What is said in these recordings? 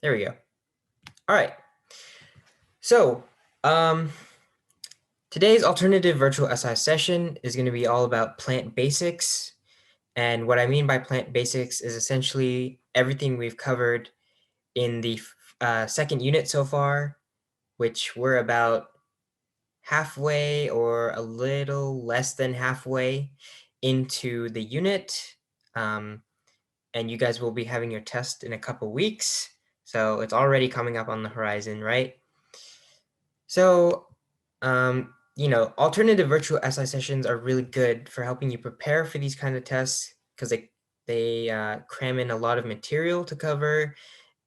There we go. All right. So today's alternative virtual SI session is going to be all about plant basics. And what I mean by plant basics is essentially everything we've covered in the second unit so far, which we're about halfway or a little less than halfway into the unit. And you guys will be having your test in a couple weeks. So it's already coming up on the horizon, right? So, alternative virtual SI sessions are really good for helping you prepare for these kind of tests because they cram in a lot of material to cover,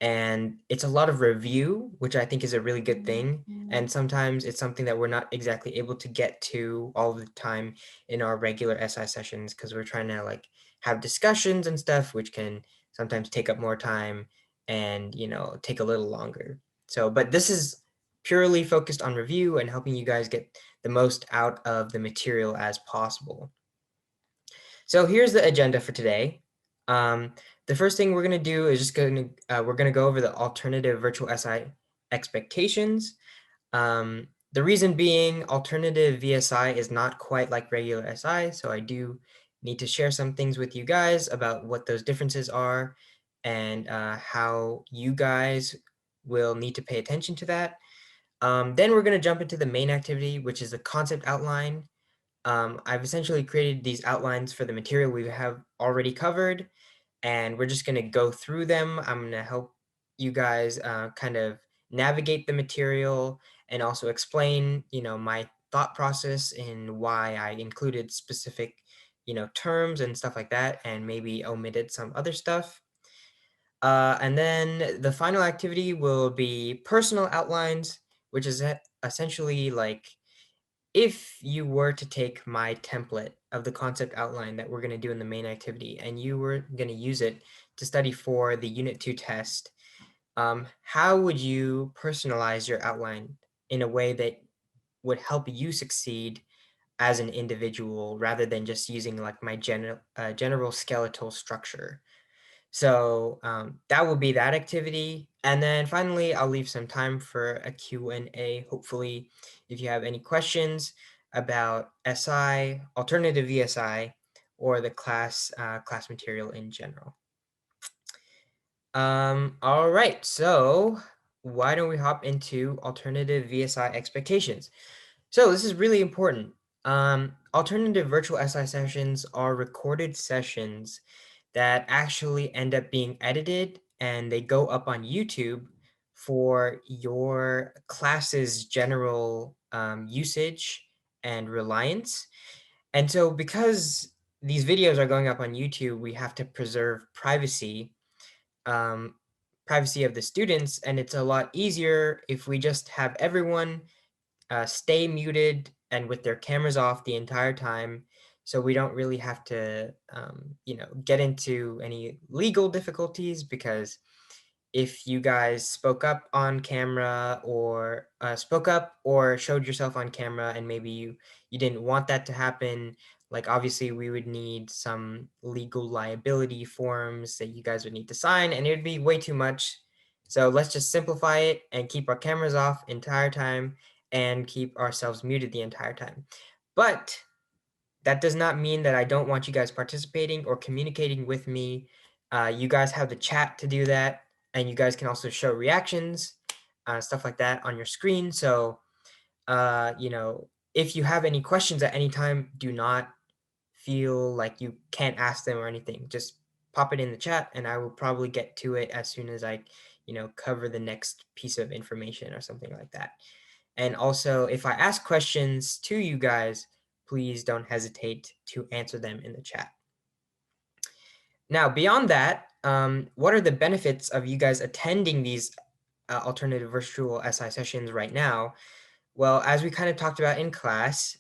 and it's a lot of review, which I think is a really good thing. And sometimes it's something that we're not exactly able to get to all the time in our regular SI sessions because we're trying to like have discussions and stuff, which can sometimes take up more time and take a little longer. So, but this is purely focused on review and helping you guys get the most out of the material as possible. So here's the agenda for today. The first thing we're going to do is we're going to go over the alternative virtual SI expectations. The reason being alternative VSI is not quite like regular SI, so I do need to share some things with you guys about what those differences are and how you guys will need to pay attention to that. Then we're going to jump into the main activity, which is the concept outline. I've essentially created these outlines for the material we have already covered, and we're just going to go through them. I'm going to help you guys kind of navigate the material and also explain, my thought process and why I included specific, terms and stuff like that, and maybe omitted some other stuff. And then the final activity will be personal outlines, which is essentially like if you were to take my template of the concept outline that we're going to do in the main activity and you were going to use it to study for the Unit 2 test, how would you personalize your outline in a way that would help you succeed as an individual rather than just using like my general skeletal structure? So that will be that activity. And then finally, I'll leave some time for a Q&A. Hopefully, if you have any questions about SI, alternative VSI, or the class material in general. All right, so why don't we hop into alternative VSI expectations? So this is really important. Alternative virtual SI sessions are recorded sessions that actually end up being edited and they go up on YouTube for your class's general usage and reliance. And so because these videos are going up on YouTube, we have to preserve um, privacy of the students, and it's a lot easier if we just have everyone stay muted and with their cameras off the entire time, so we don't really have to get into any legal difficulties, because if you guys spoke up on camera or spoke up or showed yourself on camera and maybe you didn't want that to happen, like obviously we would need some legal liability forms that you guys would need to sign, and it would be way too much. So let's just simplify it and keep our cameras off entire time and keep ourselves muted the entire time. But that does not mean that I don't want you guys participating or communicating with me. You guys have the chat to do that, and you guys can also show reactions, stuff like that on your screen. So, if you have any questions at any time, do not feel like you can't ask them or anything. Just pop it in the chat, and I will probably get to it as soon as I, cover the next piece of information or something like that. And also, if I ask questions to you guys, please don't hesitate to answer them in the chat. Now, beyond that, what are the benefits of you guys attending these alternative virtual SI sessions right now? Well, as we kind of talked about in class,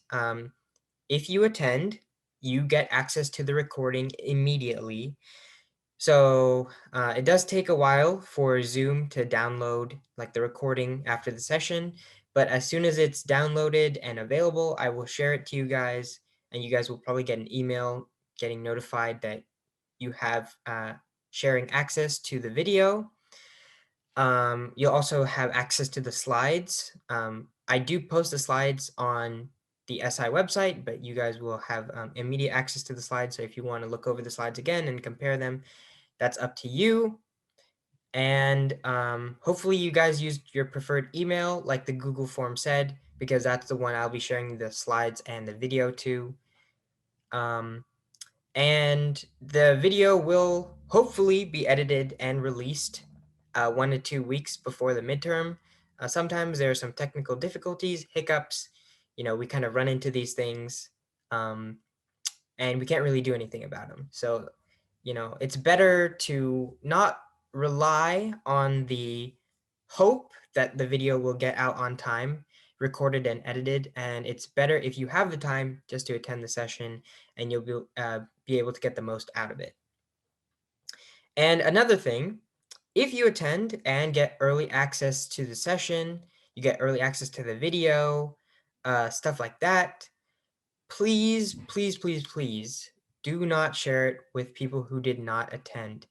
if you attend, you get access to the recording immediately. So it does take a while for Zoom to download like the recording after the session, but as soon as it's downloaded and available, I will share it to you guys, and you guys will probably get an email getting notified that you have sharing access to the video. You'll also have access to the slides. I do post the slides on the SI website, but you guys will have immediate access to the slides. So if you want to look over the slides again and compare them, that's up to you. And hopefully you guys used your preferred email like the Google form said, because that's the one I'll be sharing the slides and the video to. And the video will hopefully be edited and released 1 to 2 weeks before the midterm. Sometimes there are some technical difficulties, hiccups. We kind of run into these things, and we can't really do anything about them. So, it's better to not rely on the hope that the video will get out on time, recorded and edited. And it's better if you have the time just to attend the session, and you'll be able to get the most out of it. And another thing, if you attend and get early access to the session, you get early access to the video, stuff like that, please, please, please, please do not share it with people who did not attend.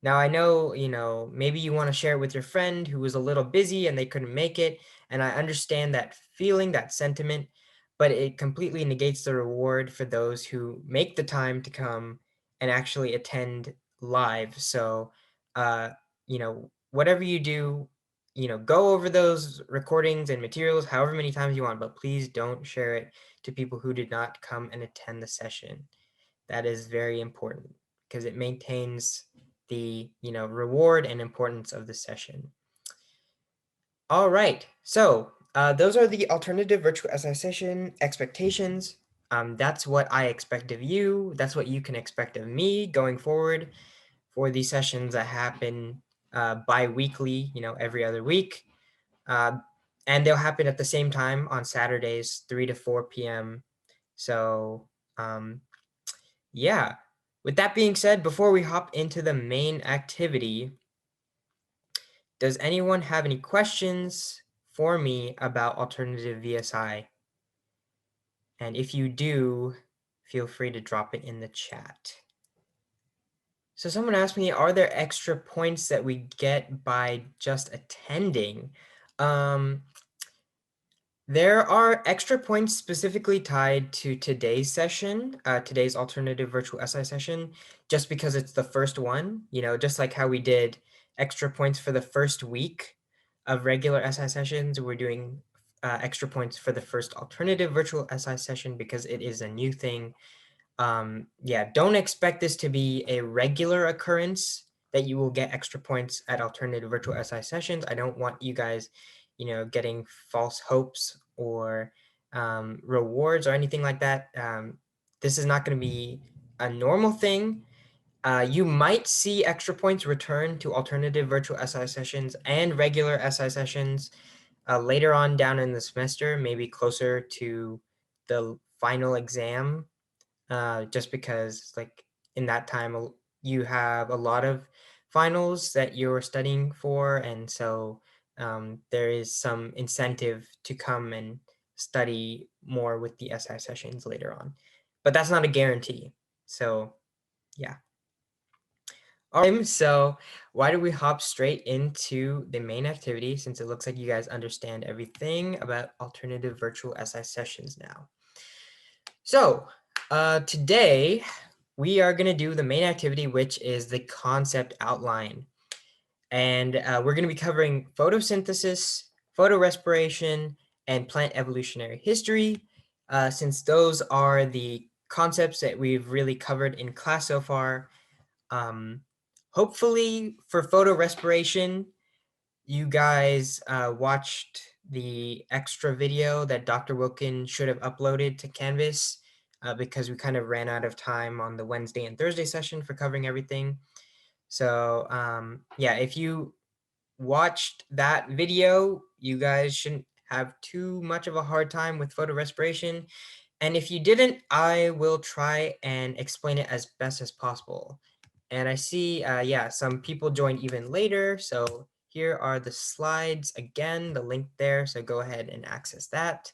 Now, I know, maybe you want to share it with your friend who was a little busy and they couldn't make it. And I understand that feeling, that sentiment, but it completely negates the reward for those who make the time to come and actually attend live. So, whatever you do, go over those recordings and materials however many times you want, but please don't share it to people who did not come and attend the session. That is very important because it maintains the reward and importance of the session. All right, so those are the alternative virtual SI session expectations. That's what I expect of you. That's what you can expect of me going forward for these sessions that happen bi-weekly, every other week. And they'll happen at the same time on Saturdays, 3 to 4 p.m. So, yeah. With that being said, before we hop into the main activity, does anyone have any questions for me about alternative VSI? And if you do, feel free to drop it in the chat. So someone asked me, are there extra points that we get by just attending? There are extra points specifically tied to today's session, today's alternative virtual SI session, just because it's the first one, just like how we did extra points for the first week of regular SI sessions, we're doing extra points for the first alternative virtual SI session because it is a new thing. Yeah, don't expect this to be a regular occurrence that you will get extra points at alternative virtual SI sessions. I don't want you guys, getting false hopes or rewards or anything like that. This is not going to be a normal thing. You might see extra points return to alternative virtual SI sessions and regular SI sessions later on down in the semester, maybe closer to the final exam, just because like in that time you have a lot of finals that you're studying for, and so there is some incentive to come and study more with the SI sessions later on, but that's not a guarantee. So yeah. All right, so why don't we hop straight into the main activity, since it looks like you guys understand everything about alternative virtual SI sessions now. So today we are going to do the main activity, which is the concept outline. And we're going to be covering photosynthesis, photorespiration, and plant evolutionary history, since those are the concepts that we've really covered in class so far. Hopefully for photorespiration, you guys watched the extra video that Dr. Wilkin should have uploaded to Canvas, because we kind of ran out of time on the Wednesday and Thursday session for covering everything. So yeah, if you watched that video, you guys shouldn't have too much of a hard time with photorespiration. And if you didn't, I will try and explain it as best as possible. And I see, yeah, some people joined even later. So here are the slides again, the link there. So go ahead and access that.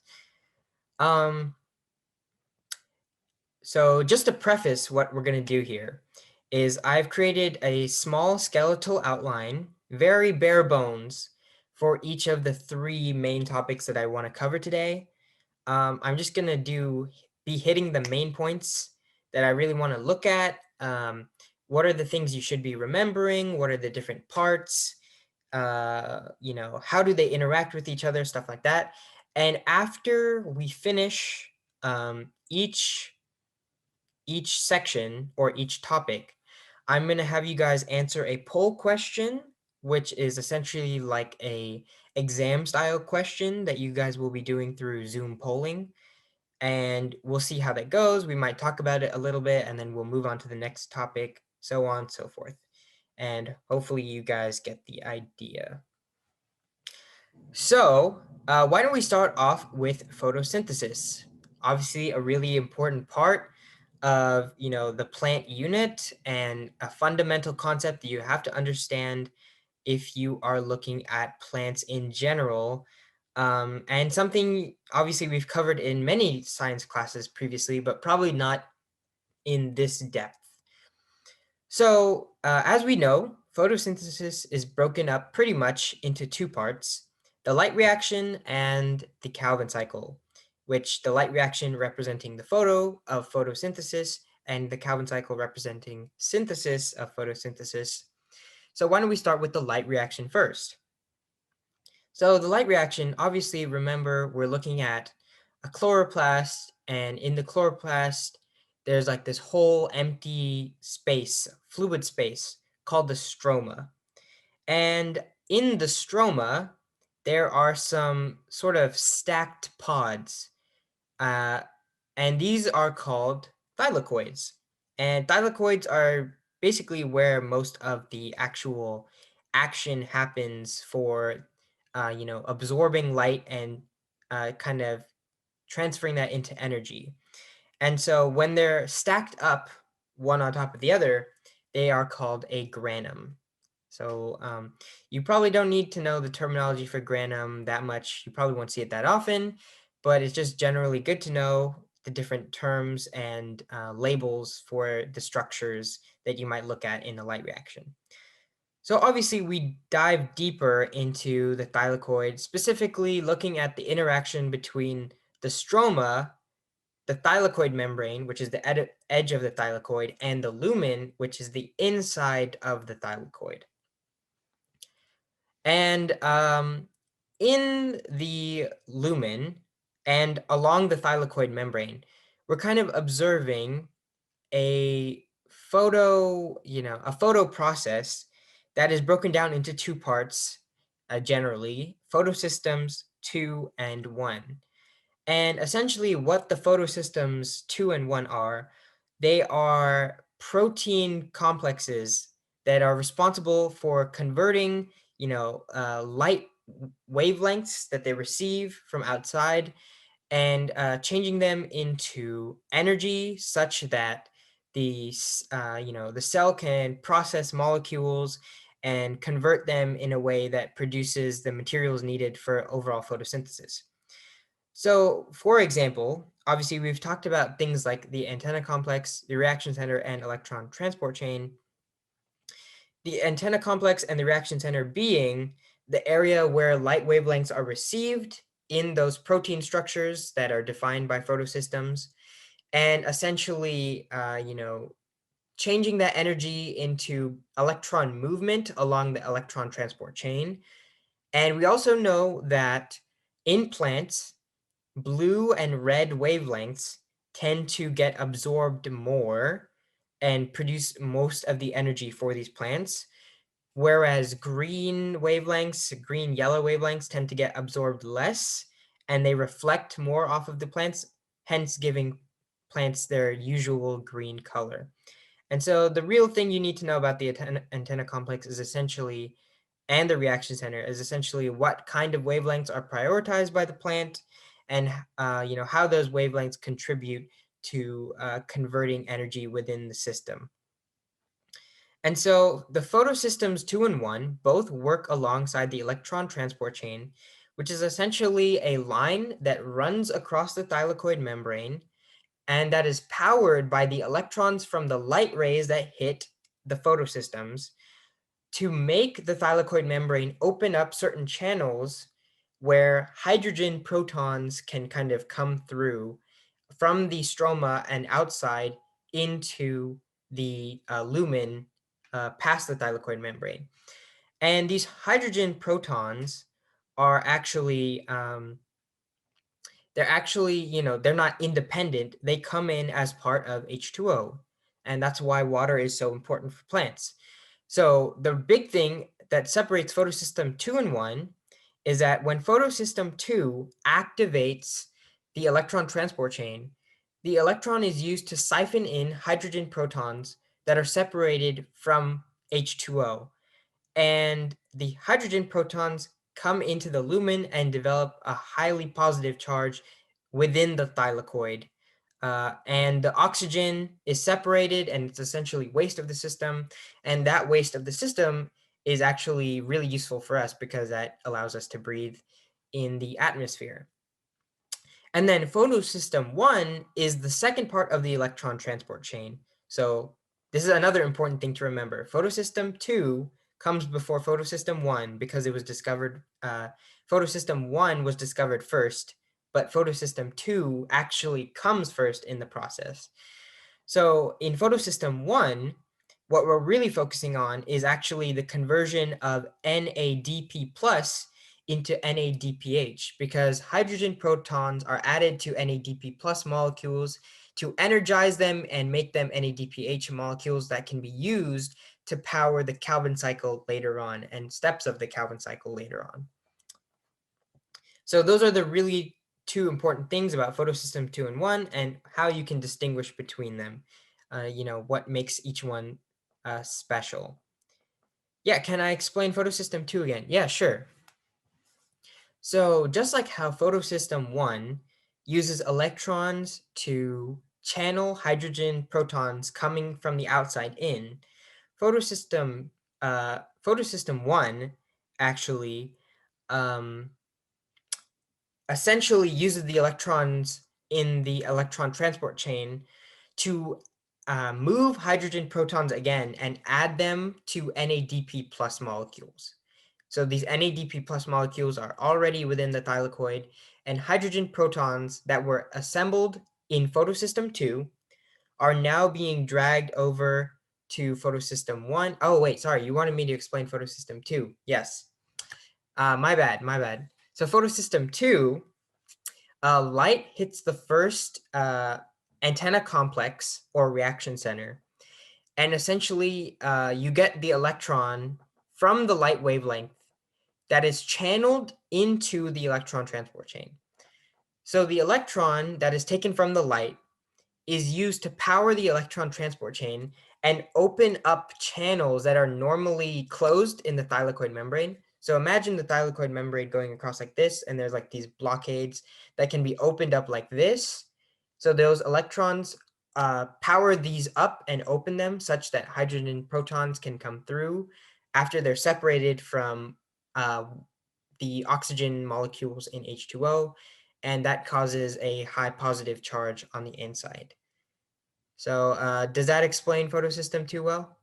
So just to preface what we're going to do here is I've created a small skeletal outline very bare bones for each of the three main topics that I want to cover today. I'm just gonna be hitting the main points that I really want to look at. What are the things you should be remembering? What are the different parts? How do they interact with each other? Stuff like that. And after we finish each section or each topic, I'm going to have you guys answer a poll question, which is essentially like a exam style question that you guys will be doing through Zoom polling. And we'll see how that goes. We might talk about it a little bit and then we'll move on to the next topic, so on and so forth. And hopefully you guys get the idea. So why don't we start off with photosynthesis? Obviously a really important part of the plant unit and a fundamental concept that you have to understand if you are looking at plants in general, and something obviously we've covered in many science classes previously, but probably not in this depth. So as we know, photosynthesis is broken up pretty much into two parts: the light reaction and the Calvin cycle, which the light reaction representing the photo of photosynthesis and the Calvin cycle representing synthesis of photosynthesis. So why don't we start with the light reaction first? So the light reaction, obviously, remember, we're looking at a chloroplast, and in the chloroplast, there's like this whole empty space, fluid space, called the stroma. And in the stroma, there are some sort of stacked pods, uh, and these are called thylakoids. And thylakoids are basically where most of the actual action happens for, absorbing light and kind of transferring that into energy. And so when they're stacked up one on top of the other, they are called a granum. So you probably don't need to know the terminology for granum that much. You probably won't see it that often, but it's just generally good to know the different terms and labels for the structures that you might look at in a light reaction. So obviously we dive deeper into the thylakoid, specifically looking at the interaction between the stroma, the thylakoid membrane, which is the edge of the thylakoid, and the lumen, which is the inside of the thylakoid. And in the lumen and along the thylakoid membrane, we're kind of observing a a photo process that is broken down into two parts, generally, photosystems 2 and 1. And essentially what the photosystems 2 and 1 are, they are protein complexes that are responsible for converting, light wavelengths that they receive from outside and changing them into energy such that the cell can process molecules and convert them in a way that produces the materials needed for overall photosynthesis. So, for example, obviously we've talked about things like the antenna complex, the reaction center, and electron transport chain. The antenna complex and the reaction center being the area where light wavelengths are received in those protein structures that are defined by photosystems, and essentially, changing that energy into electron movement along the electron transport chain. And we also know that in plants, blue and red wavelengths tend to get absorbed more and produce most of the energy for these plants, whereas green yellow wavelengths tend to get absorbed less and they reflect more off of the plants, hence giving plants their usual green color. And so the real thing you need to know about the antenna complex is essentially, and the reaction center is essentially what kind of wavelengths are prioritized by the plant and how those wavelengths contribute to converting energy within the system. And so the photosystems 2 and 1 both work alongside the electron transport chain, which is essentially a line that runs across the thylakoid membrane and that is powered by the electrons from the light rays that hit the photosystems. to make the thylakoid membrane open up certain channels where hydrogen protons can kind of come through from the stroma and outside into the lumen past the thylakoid membrane. And these hydrogen protons are actually they're actually, they're not independent. They come in as part of H2O. And that's why water is so important for plants. So the big thing that separates photosystem 2 and 1 is that when photosystem 2 activates the electron transport chain, the electron is used to siphon in hydrogen protons that are separated from H2O. And the hydrogen protons come into the lumen and develop a highly positive charge within the thylakoid. And the oxygen is separated and it's essentially waste of the system. And that waste of the system is actually really useful for us because that allows us to breathe in the atmosphere. And then photosystem 1 is the second part of the electron transport chain. So this is another important thing to remember. Photosystem 2 comes before photosystem 1 because it was discovered, photosystem 1 was discovered first, but photosystem 2 actually comes first in the process. So in photosystem 1, what we're really focusing on is actually the conversion of NADP plus into NADPH, because hydrogen protons are added to NADP plus molecules to energize them and make them NADPH molecules that can be used to power the Calvin cycle later on and steps of the Calvin cycle later on. So those are the really two important things about photosystem 2 and 1 and how you can distinguish between them. What makes each one special. Yeah, can I explain photosystem 2 again? Yeah, sure. So just like how photosystem 1 uses electrons to channel hydrogen protons coming from the outside in, photosystem 1 actually um, essentially uses the electrons in the electron transport chain to move hydrogen protons again and add them to NADP plus molecules. So these NADP plus molecules are already within the thylakoid, and hydrogen protons that were assembled in photosystem 2 are now being dragged over to photosystem 1. Oh, wait, sorry, you wanted me to explain photosystem 2. Yes. My bad, my bad. So photosystem 2, light hits the first antenna complex or reaction center, and essentially you get the electron from the light wavelength that is channeled into the electron transport chain. So the electron that is taken from the light is used to power the electron transport chain and open up channels that are normally closed in the thylakoid membrane. So imagine the thylakoid membrane going across like this, and there's like these blockades that can be opened up like this. So those electrons power these up and open them such that hydrogen protons can come through after they're separated from the oxygen molecules in H2O, and that causes a high positive charge on the inside. So does that explain photosystem 2 well?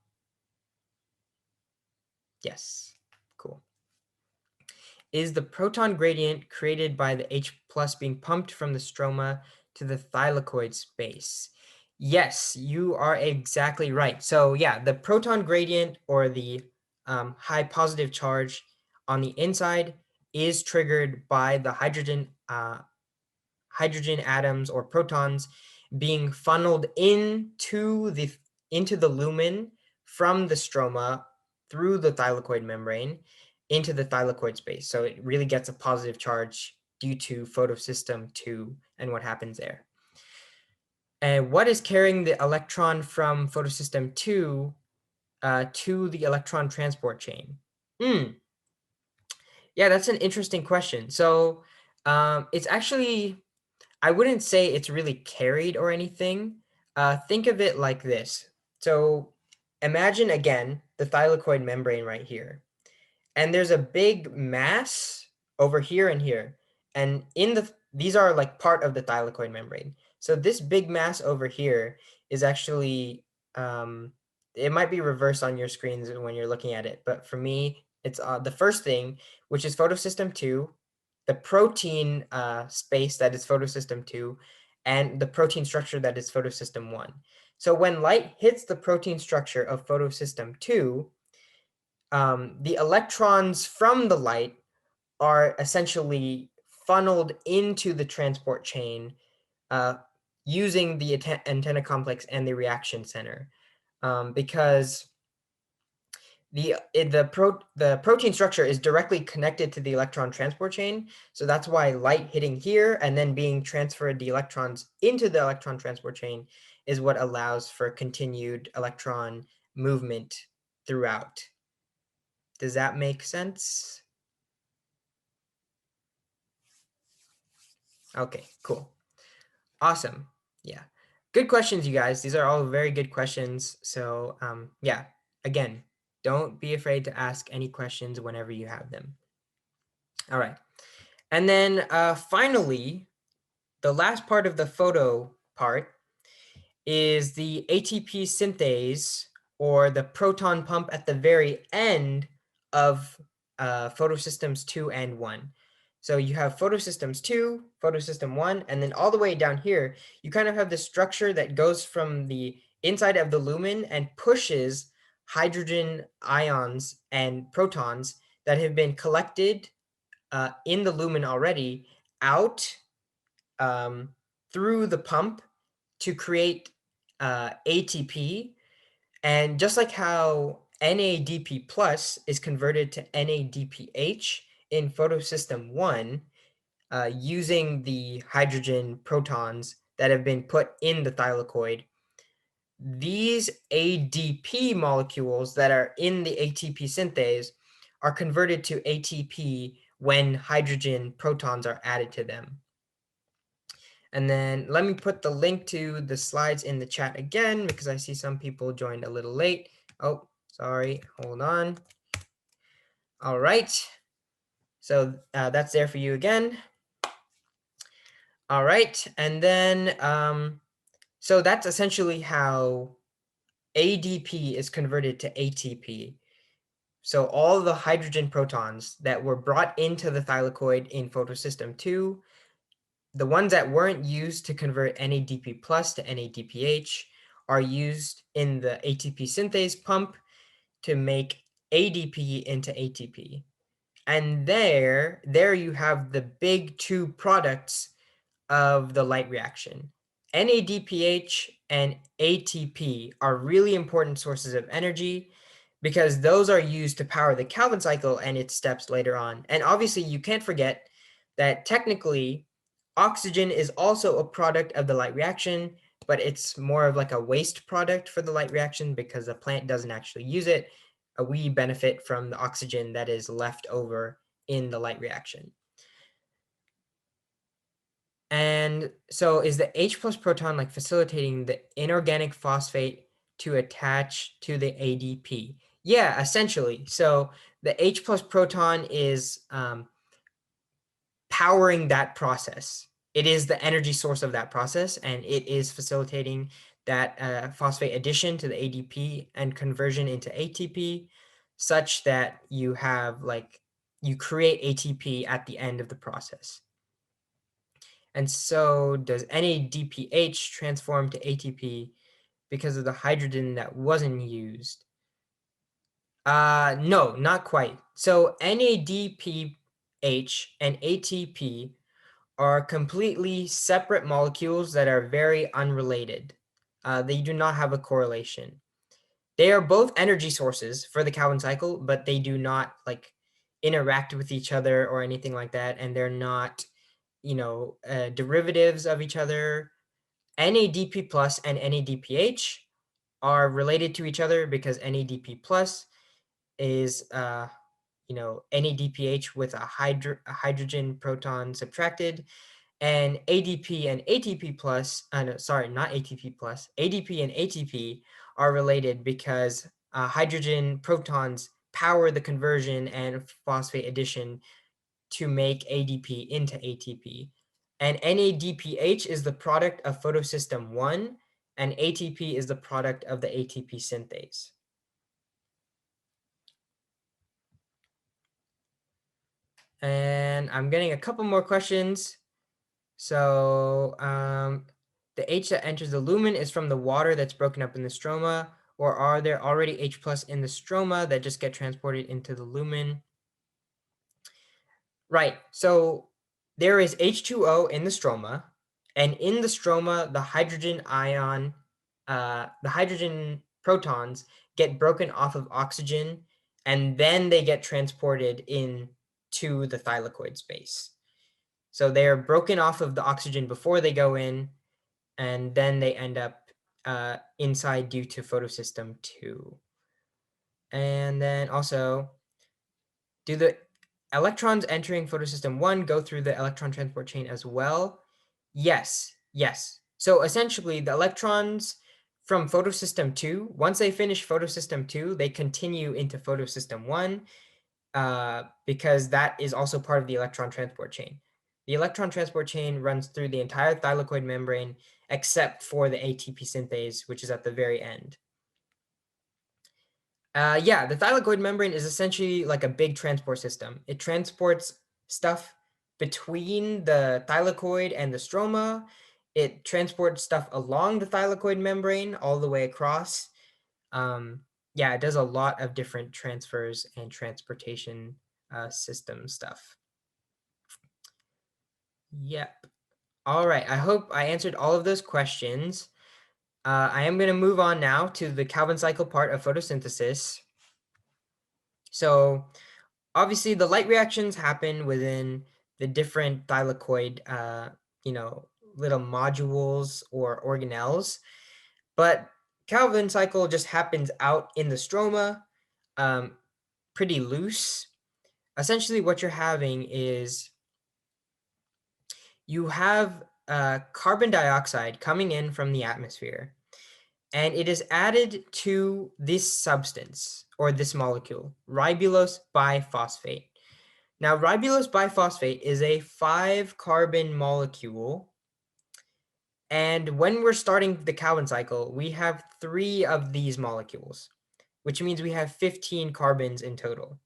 Yes, cool. Is the proton gradient created by the H plus being pumped from the stroma to the thylakoid space? Yes, you are exactly right. So yeah, the proton gradient or the high positive charge on the inside is triggered by the hydrogen atoms or protons being funneled into the lumen from the stroma through the thylakoid membrane into the thylakoid space. So it really gets a positive charge due to photosystem 2 and what happens there. And what is carrying the electron from photosystem 2 to the electron transport chain? Yeah, that's an interesting question. So it's actually, I wouldn't say it's really carried or anything. Think of it like this. So imagine again the thylakoid membrane right here. And there's a big mass over here and here. And these are like part of the thylakoid membrane. So this big mass over here is actually it might be reversed on your screens when you're looking at it, but for me, it's the first thing, which is photosystem 2, the protein space that is photosystem 2, and the protein structure that is photosystem 1. So when light hits the protein structure of photosystem 2, the electrons from the light are essentially funneled into the transport chain uh, using the antenna complex and the reaction center, because the protein structure is directly connected to the electron transport chain. So that's why light hitting here and then being transferred the electrons into the electron transport chain is what allows for continued electron movement throughout. Does that make sense? Okay, cool. Awesome. Yeah. Good questions, you guys. These are all very good questions. So yeah, again, don't be afraid to ask any questions whenever you have them. All right. And then finally, the last part of the photo part is the ATP synthase, or the proton pump at the very end of photosystems 2 and 1. So you have photosystems 2, photosystem 1, and then all the way down here, you kind of have this structure that goes from the inside of the lumen and pushes hydrogen ions and protons that have been collected in the lumen already out um, through the pump to create ATP. And just like how NADP plus is converted to NADPH in photosystem 1, using the hydrogen protons that have been put in the thylakoid, these ADP molecules that are in the ATP synthase are converted to ATP when hydrogen protons are added to them. And then let me put the link to the slides in the chat again, because I see some people joined a little late. Oh, sorry, hold on. All right, so that's there for you again. All right, and then so that's essentially how ADP is converted to ATP. So all the hydrogen protons that were brought into the thylakoid in photosystem 2, the ones that weren't used to convert NADP plus to NADPH, are used in the ATP synthase pump to make ADP into ATP. And there you have the big two products of the light reaction. NADPH and ATP are really important sources of energy because those are used to power the Calvin cycle and its steps later on. And obviously, you can't forget that technically, oxygen is also a product of the light reaction, but it's more of like a waste product for the light reaction because the plant doesn't actually use it. We benefit from the oxygen that is left over in the light reaction. And so is the H plus proton like facilitating the inorganic phosphate to attach to the ADP? Yeah, essentially. So the H plus proton is powering that process. It is the energy source of that process, and it is facilitating that phosphate addition to the ADP and conversion into ATP, such that you have you create ATP at the end of the process. And so does NADPH transform to ATP because of the hydrogen that wasn't used? No, not quite. So NADPH and ATP are completely separate molecules that are very unrelated. They do not have a correlation. They are both energy sources for the Calvin cycle, but they do not interact with each other or anything like that, and they're not derivatives of each other. NADP plus and NADPH are related to each other because NADP plus is NADPH with a hydrogen proton subtracted, and ADP and ATP plus, no, sorry, not ATP plus, ADP and ATP are related because hydrogen protons power the conversion and phosphate addition to make ADP into ATP. And NADPH is the product of photosystem 1, and ATP is the product of the ATP synthase. And I'm getting a couple more questions. So the H that enters the lumen is from the water that's broken up in the stroma, or are there already H plus in the stroma that just get transported into the lumen? Right. So there is H2O in the stroma, and in the stroma, the hydrogen protons get broken off of oxygen, and then they get transported into the thylakoid space. So they are broken off of the oxygen before they go in, and then they end up inside due to photosystem 2. And then also, do the electrons entering photosystem 1 go through the electron transport chain as well? Yes, yes. So essentially, the electrons from photosystem 2, once they finish photosystem 2, they continue into photosystem 1 because that is also part of the electron transport chain. The electron transport chain runs through the entire thylakoid membrane except for the ATP synthase, which is at the very end. Yeah, the thylakoid membrane is essentially like a big transport system. It transports stuff between the thylakoid and the stroma. It transports stuff along the thylakoid membrane all the way across. Yeah, it does a lot of different transfers and transportation system stuff. Yep. All right. I hope I answered all of those questions. I am going to move on now to the Calvin cycle part of photosynthesis. So obviously the light reactions happen within the different thylakoid, little modules or organelles, but Calvin cycle just happens out in the stroma, pretty loose. Essentially what you're having is you have carbon dioxide coming in from the atmosphere, and it is added to this substance or this molecule, ribulose biphosphate. Now, ribulose biphosphate is a 5-carbon molecule, and when we're starting the Calvin cycle, we have 3 of these molecules, which means we have 15 carbons in total.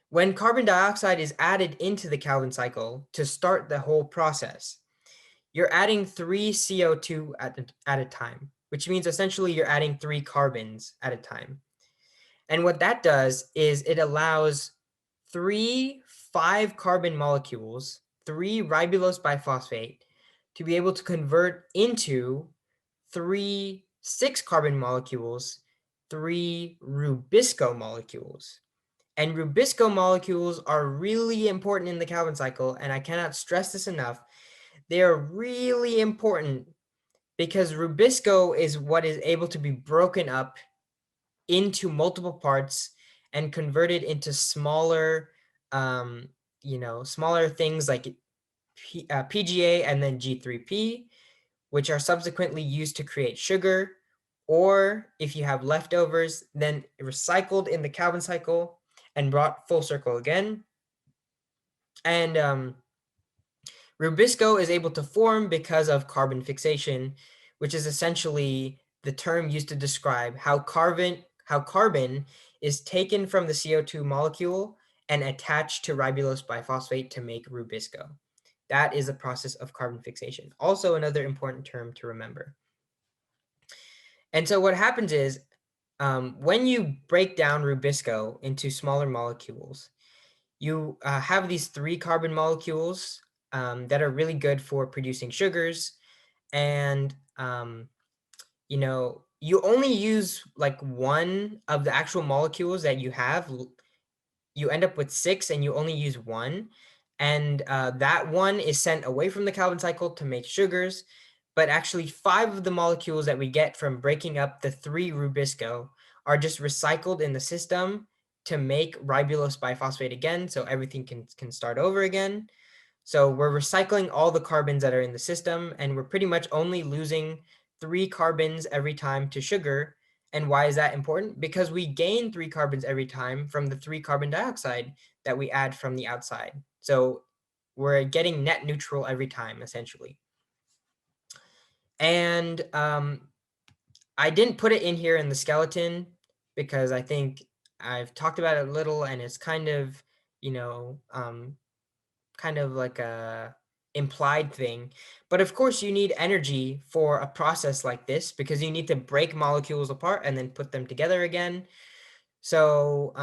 When carbon dioxide is added into the Calvin cycle to start the whole process, you're adding 3 CO2 at a time, which means essentially you're adding 3 carbons at a time. And what that does is it allows 3 5-carbon molecules, 3 ribulose biphosphate, to be able to convert into 3 6-carbon molecules, 3 rubisco molecules. And rubisco molecules are really important in the Calvin cycle, and I cannot stress this enough. They are really important because rubisco is what is able to be broken up into multiple parts and converted into smaller, smaller things like PGA and then G3P, which are subsequently used to create sugar, or if you have leftovers, then recycled in the Calvin cycle and brought full circle again. And rubisco is able to form because of carbon fixation, which is essentially the term used to describe how carbon is taken from the CO2 molecule and attached to ribulose biphosphate to make rubisco. That is a process of carbon fixation. Also another important term to remember. And so what happens is when you break down rubisco into smaller molecules, you have these 3 carbon molecules that are really good for producing sugars. And, you only use like 1 of the actual molecules that you have. You end up with 6 and you only use 1. And that 1 is sent away from the Calvin cycle to make sugars. But actually 5 of the molecules that we get from breaking up the 3 rubisco are just recycled in the system to make ribulose biphosphate again, so everything can start over again. So we're recycling all the carbons that are in the system, and we're pretty much only losing 3 carbons every time to sugar. And why is that important? Because we gain 3 carbons every time from the 3 carbon dioxide that we add from the outside. So we're getting net neutral every time, essentially. And I didn't put it in here in the skeleton because I think I've talked about it a little and it's kind of, you know, kind of like a implied thing. But of course, you need energy for a process like this because you need to break molecules apart and then put them together again. So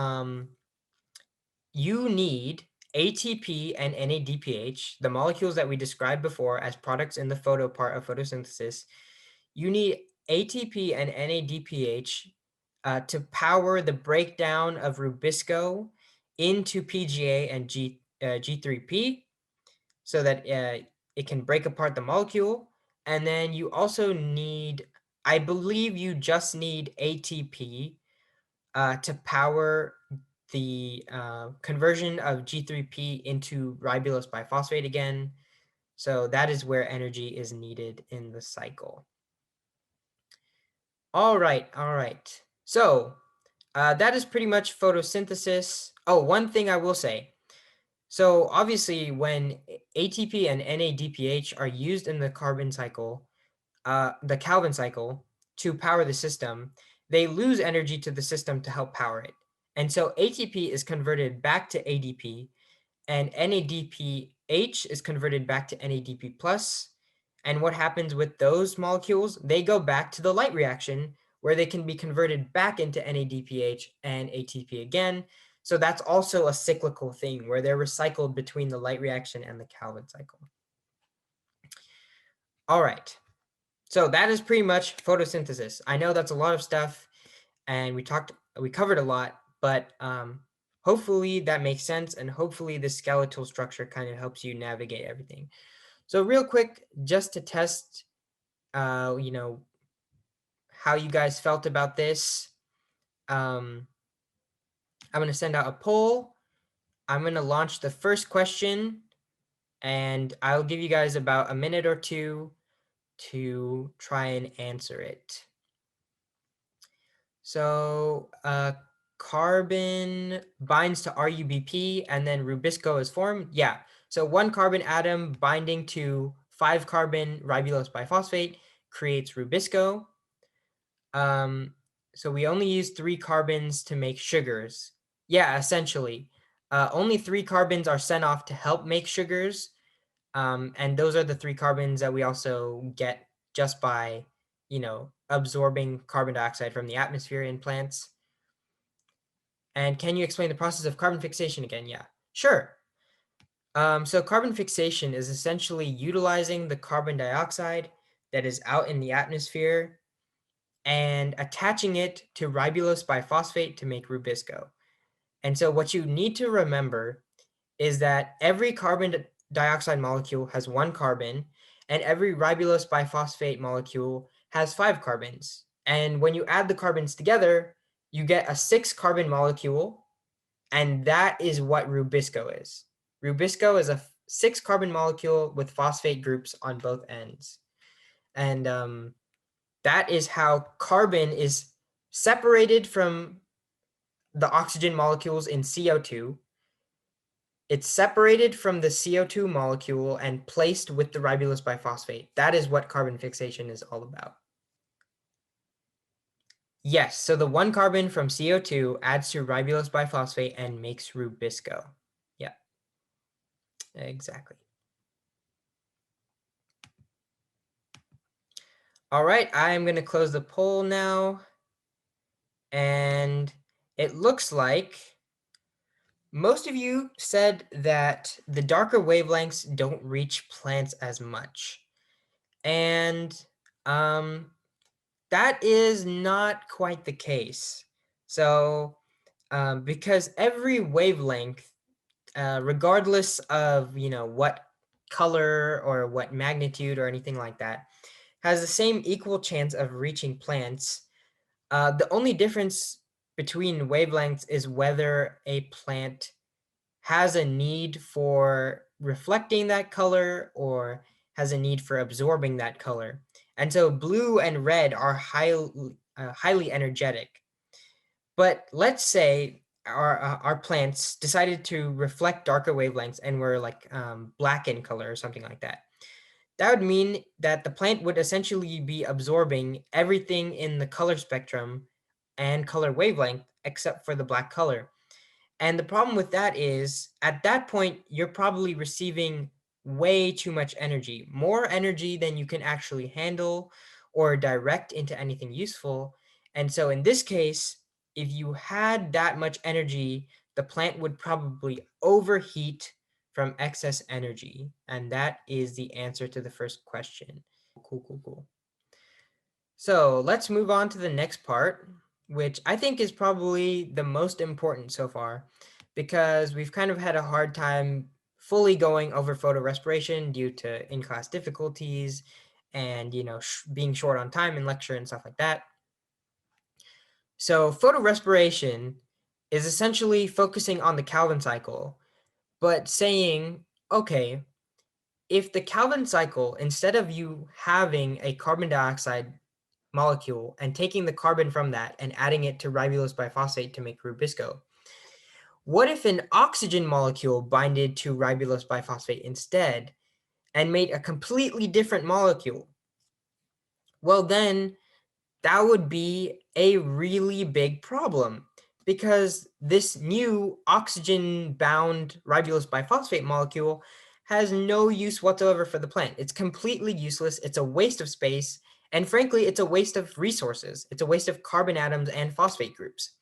you need ATP and NADPH, the molecules that we described before as products in the photo part of photosynthesis. You need ATP and NADPH to power the breakdown of Rubisco into PGA and G3P so that it can break apart the molecule. And then you also need, I believe you just need ATP to power the conversion of G3P into ribulose biphosphate again. So that is where energy is needed in the cycle. All right, all right. So that is pretty much photosynthesis. Oh, one thing I will say. So obviously, when ATP and NADPH are used in the carbon cycle, the Calvin cycle, to power the system, they lose energy to the system to help power it. And so ATP is converted back to ADP, and NADPH is converted back to NADP plus. And what happens with those molecules? They go back to the light reaction where they can be converted back into NADPH and ATP again. So that's also a cyclical thing where they're recycled between the light reaction and the Calvin cycle. All right. So that is pretty much photosynthesis. I know that's a lot of stuff and we covered a lot, but hopefully that makes sense. And hopefully the skeletal structure kind of helps you navigate everything. So real quick, just to test, you know, how you guys felt about this, I'm going to send out a poll. I'm going to launch the first question and I'll give you guys about a minute or two to try and answer it. So carbon binds to RUBP and then Rubisco is formed. Yeah. So one carbon atom binding to 5 carbon ribulose biphosphate creates Rubisco. So we only use 3 carbons to make sugars. Yeah, essentially. Only 3 carbons are sent off to help make sugars. And those are the 3 carbons that we also get just by, you know, absorbing carbon dioxide from the atmosphere in plants. And can you explain the process of carbon fixation again? Yeah, sure. So carbon fixation is essentially utilizing the carbon dioxide that is out in the atmosphere and attaching it to ribulose biphosphate to make Rubisco. And so what you need to remember is that every carbon dioxide molecule has 1 carbon, and every ribulose biphosphate molecule has 5 carbons. And when you add the carbons together, you get a 6 carbon molecule, and that is what Rubisco is. Rubisco is a 6 carbon molecule with phosphate groups on both ends. And that is how carbon is separated from the oxygen molecules in CO2. It's separated from the CO2 molecule and placed with the ribulose biphosphate. That is what carbon fixation is all about. Yes, so the 1 carbon from CO2 adds to ribulose biphosphate and makes Rubisco. Yeah, exactly. All right, I'm going to close the poll now. And it looks like most of you said that the darker wavelengths don't reach plants as much. And that is not quite the case. So because every wavelength, regardless of, you know, what color or what magnitude or anything like that, has the same equal chance of reaching plants. The only difference between wavelengths is whether a plant has a need for reflecting that color or has a need for absorbing that color. And so blue and red are highly energetic. But let's say our plants decided to reflect darker wavelengths and were like black in color or something like that. That would mean that the plant would essentially be absorbing everything in the color spectrum and color wavelength except for the black color. And the problem with that is at that point, you're probably receiving way too much energy, more energy than you can actually handle or direct into anything useful. And so in this case, if you had that much energy, the plant would probably overheat from excess energy. And that is the answer to the first question. Cool, cool, cool. So let's move on to the next part, which I think is probably the most important so far, because we've kind of had a hard time fully going over photorespiration due to in-class difficulties and being short on time in lecture and stuff like that. So photorespiration is essentially focusing on the Calvin cycle, but saying, okay, if the Calvin cycle, instead of you having a carbon dioxide molecule and taking the carbon from that and adding it to ribulose biphosphate to make Rubisco, what if an oxygen molecule binded to ribulose biphosphate instead and made a completely different molecule? Well, then that would be a really big problem because this new oxygen bound ribulose biphosphate molecule has no use whatsoever for the plant. It's completely useless. It's a waste of space. And frankly, it's a waste of resources. It's a waste of carbon atoms and phosphate groups.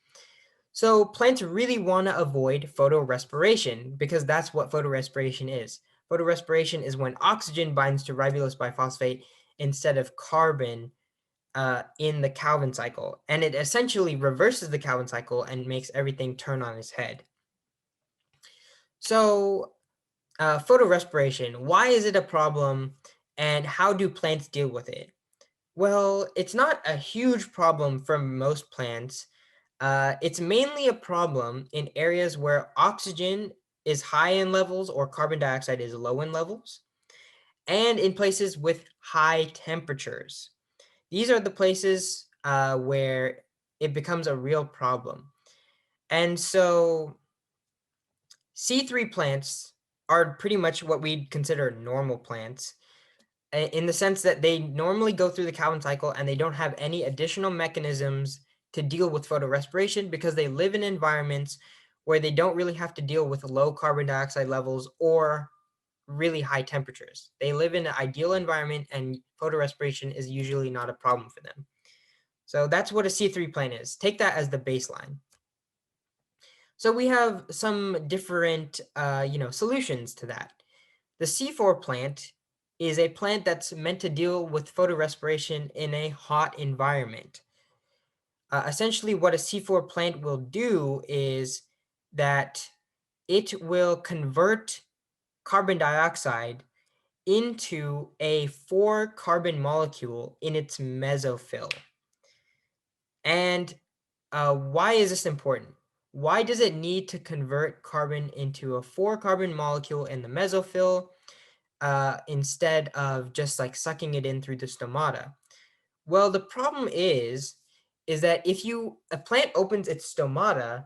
So plants really want to avoid photorespiration because that's what photorespiration is. Photorespiration is when oxygen binds to ribulose biphosphate instead of carbon in the Calvin cycle. And it essentially reverses the Calvin cycle and makes everything turn on its head. So photorespiration, why is it a problem and how do plants deal with it? Well, it's not a huge problem for most plants. It's mainly a problem in areas where oxygen is high in levels or carbon dioxide is low in levels, and in places with high temperatures. These are the places where it becomes a real problem. And so C3 plants are pretty much what we'd consider normal plants in the sense that they normally go through the Calvin cycle and they don't have any additional mechanisms to deal with photorespiration because they live in environments where they don't really have to deal with low carbon dioxide levels or really high temperatures. They live in an ideal environment and photorespiration is usually not a problem for them. So that's what a C3 plant is. Take that as the baseline. So we have some different solutions to that. The C4 plant is a plant that's meant to deal with photorespiration in a hot environment. Essentially, what a C4 plant will do is that it will convert carbon dioxide into a 4-carbon molecule in its mesophyll. And why is this important? Why does it need to convert carbon into a 4-carbon molecule in the mesophyll instead of just like sucking it in through the stomata? Well, the problem is that if a plant opens its stomata,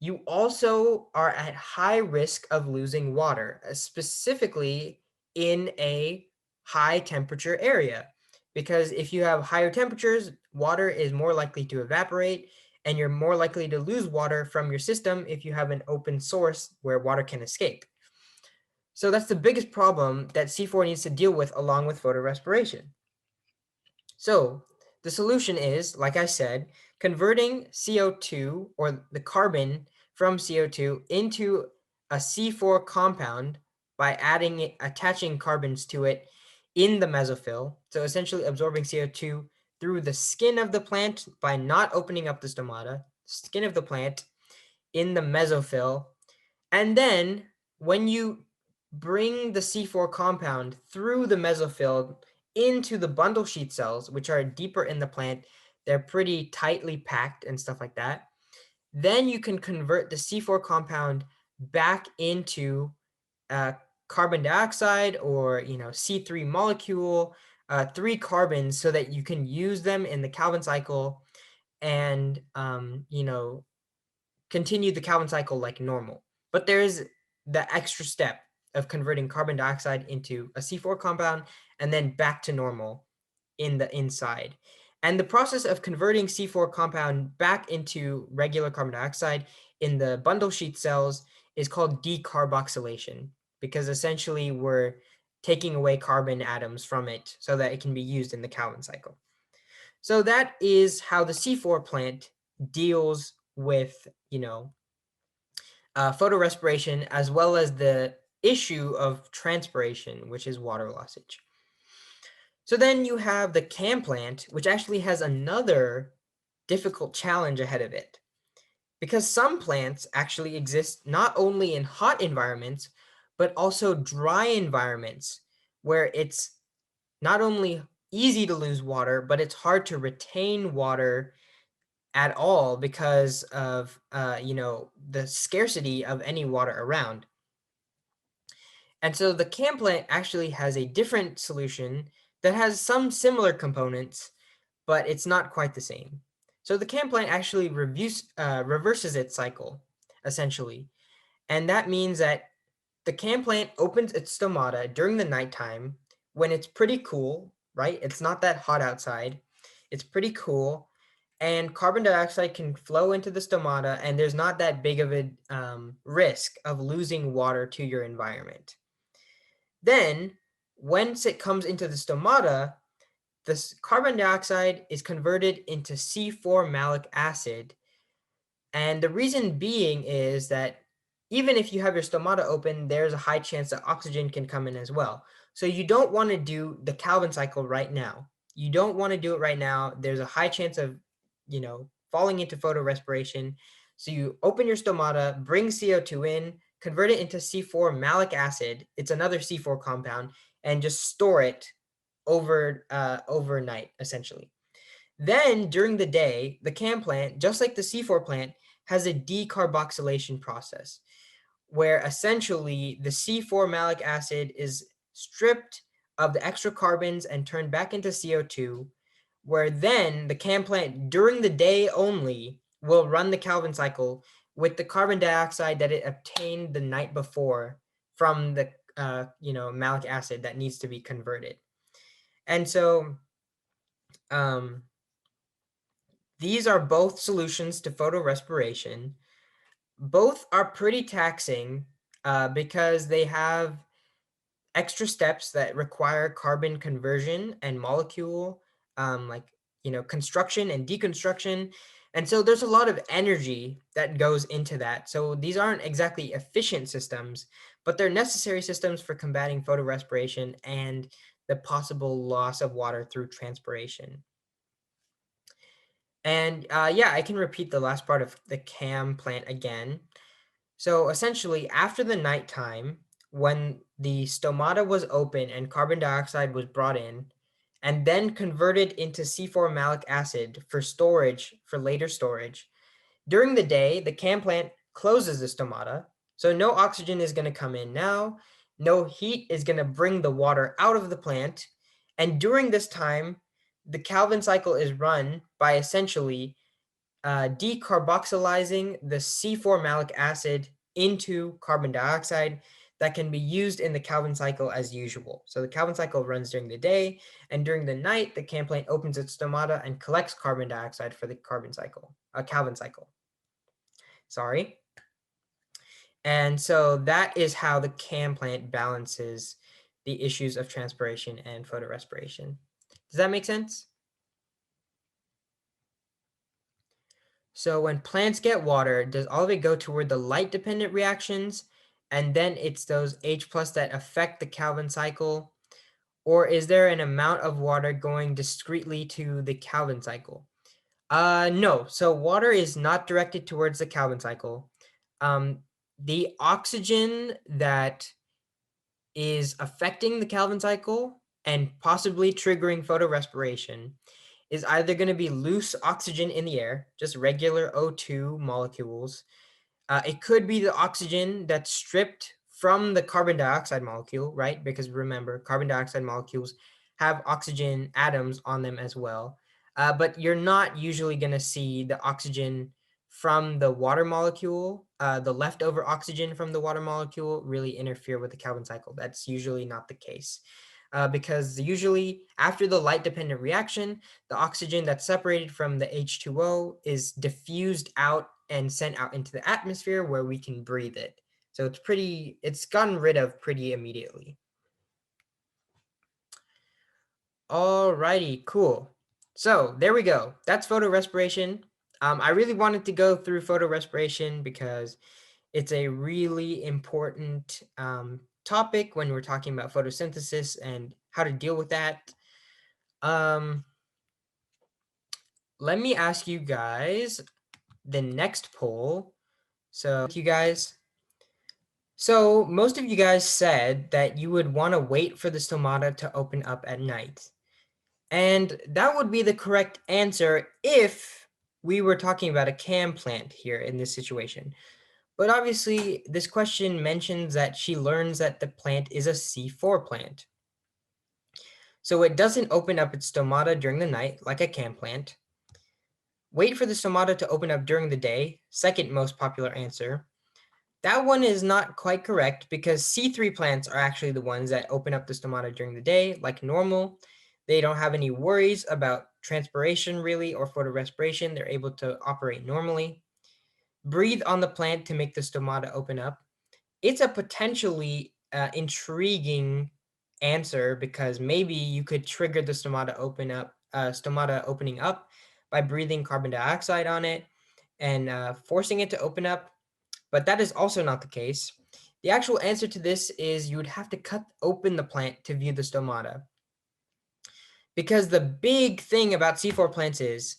you also are at high risk of losing water, specifically in a high temperature area. Because if you have higher temperatures, water is more likely to evaporate, and you're more likely to lose water from your system if you have an open source where water can escape. So that's the biggest problem that C4 needs to deal with along with photorespiration. So the solution is, like I said, converting CO2 or the carbon from CO2 into a C4 compound by attaching carbons to it in the mesophyll. So essentially absorbing CO2 through the skin of the plant by not opening up the stomata, skin of the plant in the mesophyll. And then when you bring the C4 compound through the mesophyll into the bundle sheath cells, which are deeper in the plant, they're pretty tightly packed and stuff like that. Then you can convert the C4 compound back into carbon dioxide or C3 molecule, 3 carbons, so that you can use them in the Calvin cycle and continue the Calvin cycle like normal. But there is the extra step of converting carbon dioxide into a C4 compound and then back to normal in the inside. And the process of converting C4 compound back into regular carbon dioxide in the bundle sheet cells is called decarboxylation, because essentially we're taking away carbon atoms from it so that it can be used in the Calvin cycle. So that is how the C4 plant deals with, photorespiration, as well as the issue of transpiration, which is water lossage. So then you have the CAM plant, which actually has another difficult challenge ahead of it. Because some plants actually exist not only in hot environments, but also dry environments where it's not only easy to lose water, but it's hard to retain water at all because of the scarcity of any water around. And so the CAM plant actually has a different solution that has some similar components, but it's not quite the same. So the CAM plant actually reverses its cycle, essentially. And that means that the CAM plant opens its stomata during the nighttime when it's pretty cool, right? It's not that hot outside. It's pretty cool. And carbon dioxide can flow into the stomata, and there's not that big of a risk of losing water to your environment. Then, once it comes into the stomata, this carbon dioxide is converted into C4 malic acid. And the reason being is that even if you have your stomata open, there's a high chance that oxygen can come in as well. So you don't want to do the Calvin cycle right now. You don't want to do it right now. There's a high chance of, falling into photorespiration. So you open your stomata, bring CO2 in, convert it into C4 malic acid. It's another C4 compound, and just store it overnight, essentially. Then during the day, the CAM plant, just like the C4 plant, has a decarboxylation process where essentially the C4 malic acid is stripped of the extra carbons and turned back into CO2, where then the CAM plant during the day only will run the Calvin cycle with the carbon dioxide that it obtained the night before from the malic acid that needs to be converted. And so these are both solutions to photorespiration. Both are pretty taxing because they have extra steps that require carbon conversion and molecule, construction and deconstruction. And so there's a lot of energy that goes into that. So these aren't exactly efficient systems, but they're necessary systems for combating photorespiration and the possible loss of water through transpiration. And yeah, I can repeat the last part of the CAM plant again. So essentially, after the nighttime, when the stomata was open and carbon dioxide was brought in, and then converted into C4 malic acid for storage, for later storage, during the day, the CAM plant closes the stomata. So no oxygen is going to come in now. No heat is going to bring the water out of the plant. And during this time, the Calvin cycle is run by essentially decarboxylizing the C4 malic acid into carbon dioxide that can be used in the Calvin cycle as usual. So the Calvin cycle runs during the day, and during the night, the CAM plant opens its stomata and collects carbon dioxide for the Calvin cycle. Sorry. And so that is how the CAM plant balances the issues of transpiration and photorespiration. Does that make sense? So when plants get water, does all of it go toward the light-dependent reactions, and then it's those H plus that affect the Calvin cycle? Or is there an amount of water going discretely to the Calvin cycle? No. So water is not directed towards the Calvin cycle. The oxygen that is affecting the Calvin cycle and possibly triggering photorespiration is either going to be loose oxygen in the air, just regular O2 molecules. It could be the oxygen that's stripped from the carbon dioxide molecule, right? Because remember, carbon dioxide molecules have oxygen atoms on them as well. But you're not usually going to see the oxygen from the water molecule, the leftover oxygen from the water molecule really interfere with the Calvin cycle. That's usually not the case. because usually after the light-dependent reaction, the oxygen that's separated from the H2O is diffused out and sent out into the atmosphere where we can breathe it. So it's gotten rid of pretty immediately. Alrighty, cool. So there we go. That's photorespiration. I really wanted to go through photorespiration because it's a really important topic when we're talking about photosynthesis and how to deal with that. Let me ask you guys the next poll. So thank you guys. So most of you guys said that you would want to wait for the stomata to open up at night. And that would be the correct answer if we were talking about a CAM plant here in this situation. But obviously, this question mentions that she learns that the plant is a C4 plant. So it doesn't open up its stomata during the night like a CAM plant. Wait for the stomata to open up during the day, second most popular answer. That one is not quite correct because C3 plants are actually the ones that open up the stomata during the day like normal. They don't have any worries about transpiration really or photorespiration. They're able to operate normally. Breathe on the plant to make the stomata open up. It's a potentially intriguing answer because maybe you could trigger the stomata opening up by breathing carbon dioxide on it and forcing it to open up. But that is also not the case. The actual answer to this is you would have to cut open the plant to view the stomata. Because the big thing about C4 plants is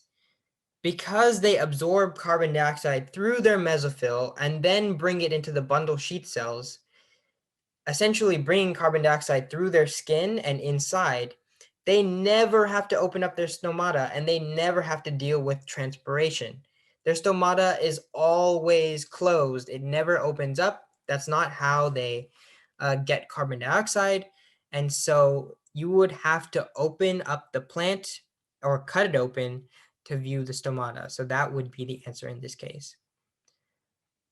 because they absorb carbon dioxide through their mesophyll and then bring it into the bundle sheath cells, essentially bringing carbon dioxide through their skin and inside, they never have to open up their stomata and they never have to deal with transpiration. Their stomata is always closed. It never opens up. That's not how they get carbon dioxide. And so you would have to open up the plant or cut it open to view the stomata. So that would be the answer in this case.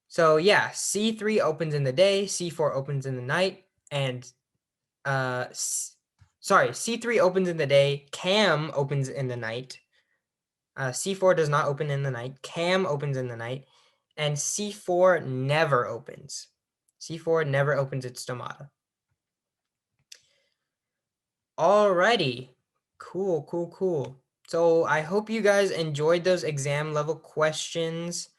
So yeah, C3 opens in the day, C4 opens in the night, and C3 opens in the day, CAM opens in the night. C4 does not open in the night, CAM opens in the night, and C4 never opens. C4 never opens its stomata. Alrighty, cool. So I hope you guys enjoyed those exam level questions.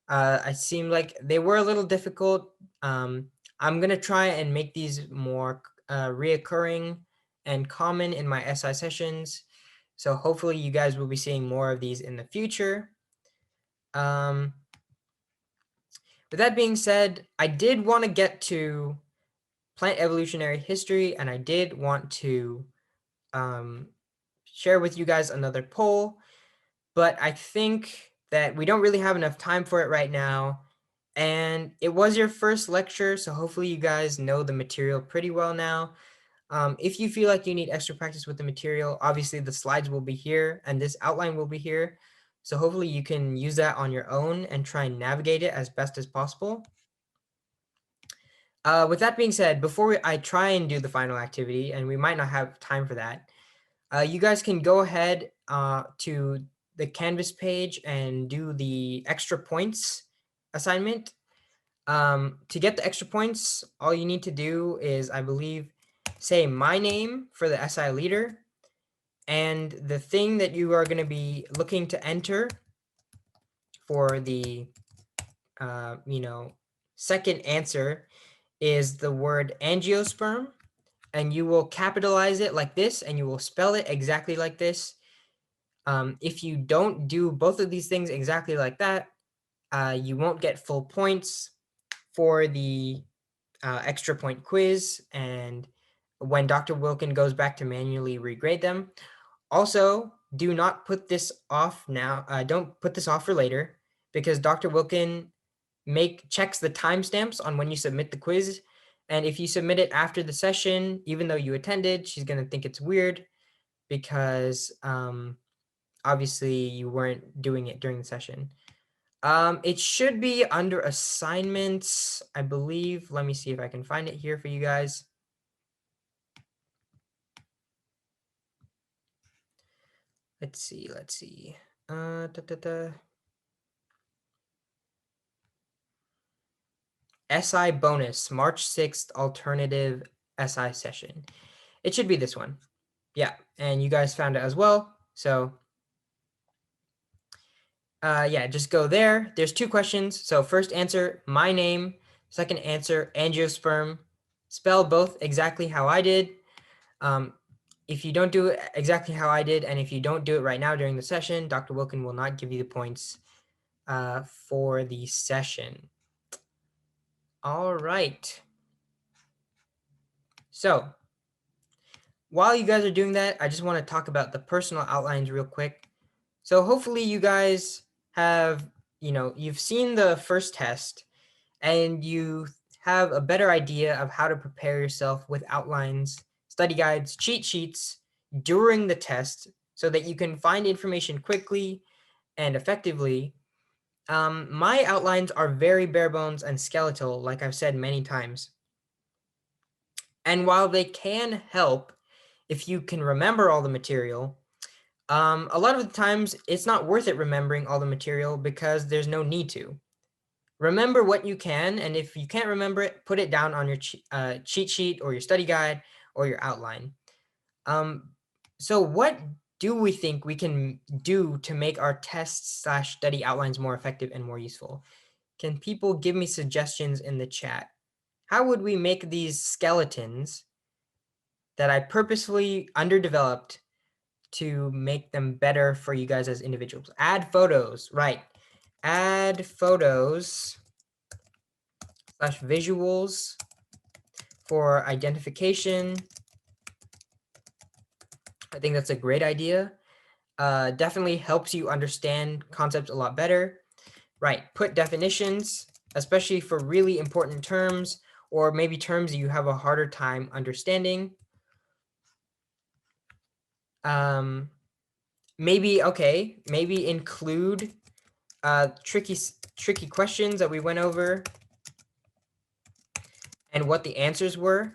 It seemed like they were a little difficult. I'm gonna try and make these more reoccurring and common in my SI sessions. So hopefully you guys will be seeing more of these in the future. With that being said, I did want to get to plant evolutionary history, and I did want to share with you guys another poll, but I think that we don't really have enough time for it right now. And it was your first lecture, so hopefully you guys know the material pretty well now. If you feel like you need extra practice with the material, obviously the slides will be here and this outline will be here. So hopefully you can use that on your own and try and navigate it as best as possible. With that being said, before I try and do the final activity, and we might not have time for that, you guys can go ahead to the Canvas page and do the extra points assignment. To get the extra points, all you need to do is, I believe, say my name for the SI leader, and the thing that you are going to be looking to enter for the, second answer is the word angiosperm, and you will capitalize it like this, and you will spell it exactly like this. If you don't do both of these things exactly like that, you won't get full points for the extra point quiz, and when Dr. Wilkin goes back to manually regrade them. Also, do not put this off now. Don't put this off for later because Dr. Wilkin checks the timestamps on when you submit the quiz. And if you submit it after the session, even though you attended, she's going to think it's weird because obviously you weren't doing it during the session. It should be under assignments, I believe. Let me see if I can find it here for you guys. Let's see. Da, da, da. SI bonus, March 6th alternative SI session. It should be this one. Yeah, and you guys found it as well. So yeah, just go there. There's 2 questions. So first answer, my name. Second answer, angiosperm. Spell both exactly how I did. If you don't do it exactly how I did, and if you don't do it right now during the session, Dr. Wilkin will not give you the points for the session. All right. So while you guys are doing that, I just want to talk about the personal outlines real quick. So hopefully you guys have, you've seen the first test and you have a better idea of how to prepare yourself with outlines, study guides, cheat sheets during the test so that you can find information quickly and effectively. My outlines are very bare bones and skeletal, like I've said many times. And while they can help if you can remember all the material, a lot of the times it's not worth it remembering all the material because there's no need to. Remember what you can, and if you can't remember it, put it down on your cheat sheet or your study guide or your outline. So what do we think we can do to make our tests/study outlines more effective and more useful? Can people give me suggestions in the chat? How would we make these skeletons that I purposefully underdeveloped to make them better for you guys as individuals? Add photos, right? Add photos / visuals for identification. I think that's a great idea. Definitely helps you understand concepts a lot better. Right, put definitions, especially for really important terms or maybe terms you have a harder time understanding. Maybe include tricky questions that we went over and what the answers were.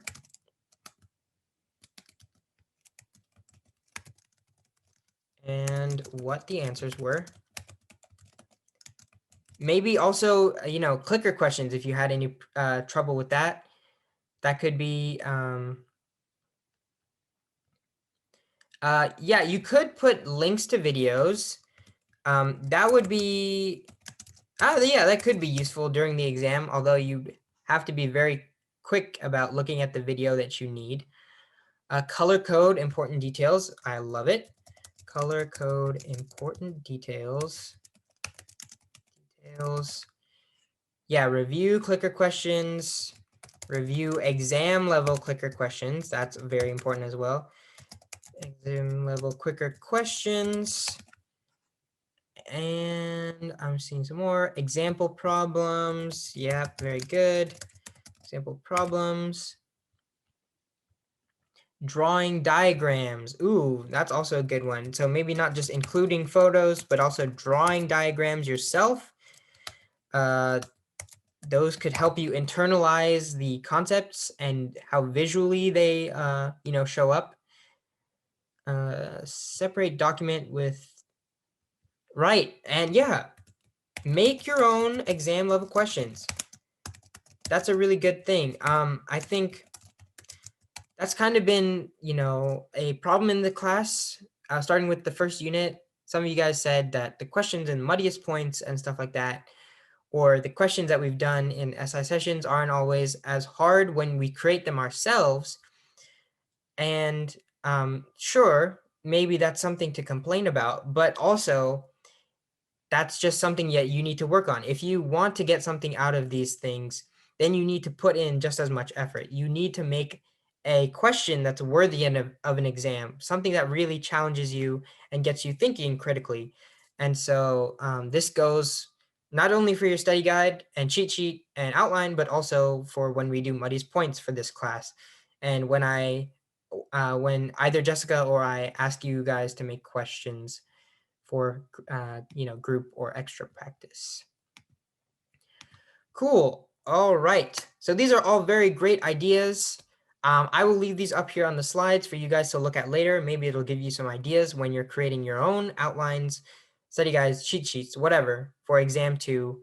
Maybe also, clicker questions if you had any trouble with that. That could be, yeah, you could put links to videos. That would be, yeah, that could be useful during the exam, although you have to be very quick about looking at the video that you need. Color code important details. I love it. Color code important details. Yeah, review clicker questions. Review exam level clicker questions. That's very important as well. Exam level clicker questions. And I'm seeing some more example problems. Yep, very good. Example problems. Drawing diagrams. Ooh, that's also a good one. So maybe not just including photos, but also drawing diagrams yourself. Those could help you internalize the concepts and how visually they, show up. Separate document with, right, and yeah, make your own exam level questions. That's a really good thing. I think that's kind of been, a problem in the class, starting with the first unit. Some of you guys said that the questions in muddiest points and stuff like that, or the questions that we've done in SI sessions aren't always as hard when we create them ourselves. And sure, maybe that's something to complain about, but also that's just something that you need to work on. If you want to get something out of these things, then you need to put in just as much effort. You need to make a question that's worthy of an exam, something that really challenges you and gets you thinking critically. And so this goes not only for your study guide and cheat sheet and outline, but also for when we do Muddy's points for this class. And when when either Jessica or I ask you guys to make questions for group or extra practice. Cool. All right. So these are all very great ideas. I will leave these up here on the slides for you guys to look at later. Maybe it'll give you some ideas when you're creating your own outlines, study guides, cheat sheets, whatever, for exam two.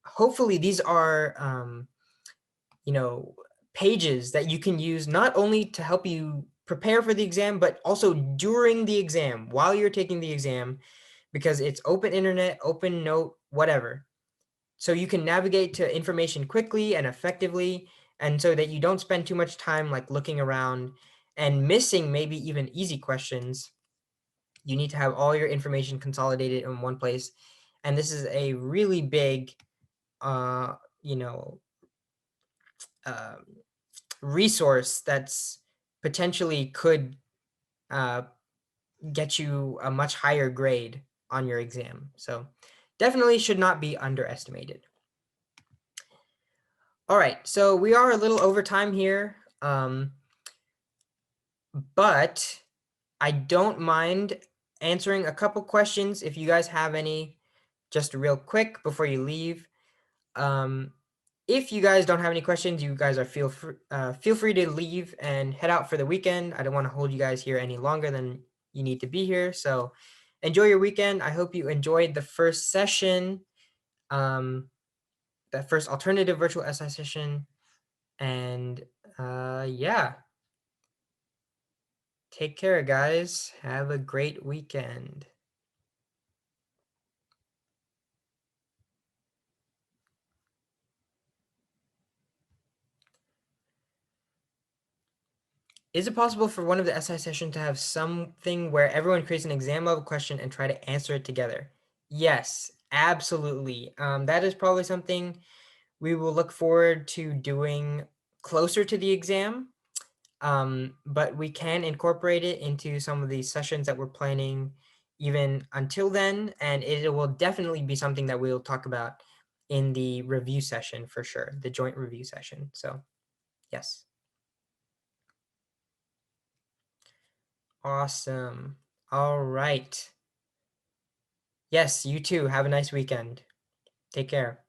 Hopefully these are, you know, pages that you can use not only to help you prepare for the exam, but also during the exam, while you're taking the exam, because it's open internet, open note, whatever. So you can navigate to information quickly and effectively, and so that you don't spend too much time like looking around and missing maybe even easy questions. You need to have all your information consolidated in one place. And this is a really big, uh, you know, um, resource that's potentially could uh, get you a much higher grade on your exam. So definitely should not be underestimated. All right, so we are a little over time here, but I don't mind answering a couple questions if you guys have any, just real quick before you leave. Um, if you guys don't have any questions, you guys are feel free to leave and head out for the weekend. I don't want to hold you guys here any longer than you need to be here. So enjoy your weekend. I hope you enjoyed the first session, um, that first alternative virtual SI session. And yeah, take care, guys. Have a great weekend. Is it possible for one of the SI sessions to have something where everyone creates an exam level question and try to answer it together? Yes, absolutely. That is probably something we will look forward to doing closer to the exam. But we can incorporate it into some of these sessions that we're planning even until then, and it will definitely be something that we'll talk about in the review session for sure, the joint review session. So yes. Awesome. All right. Yes, you too. Have a nice weekend. Take care.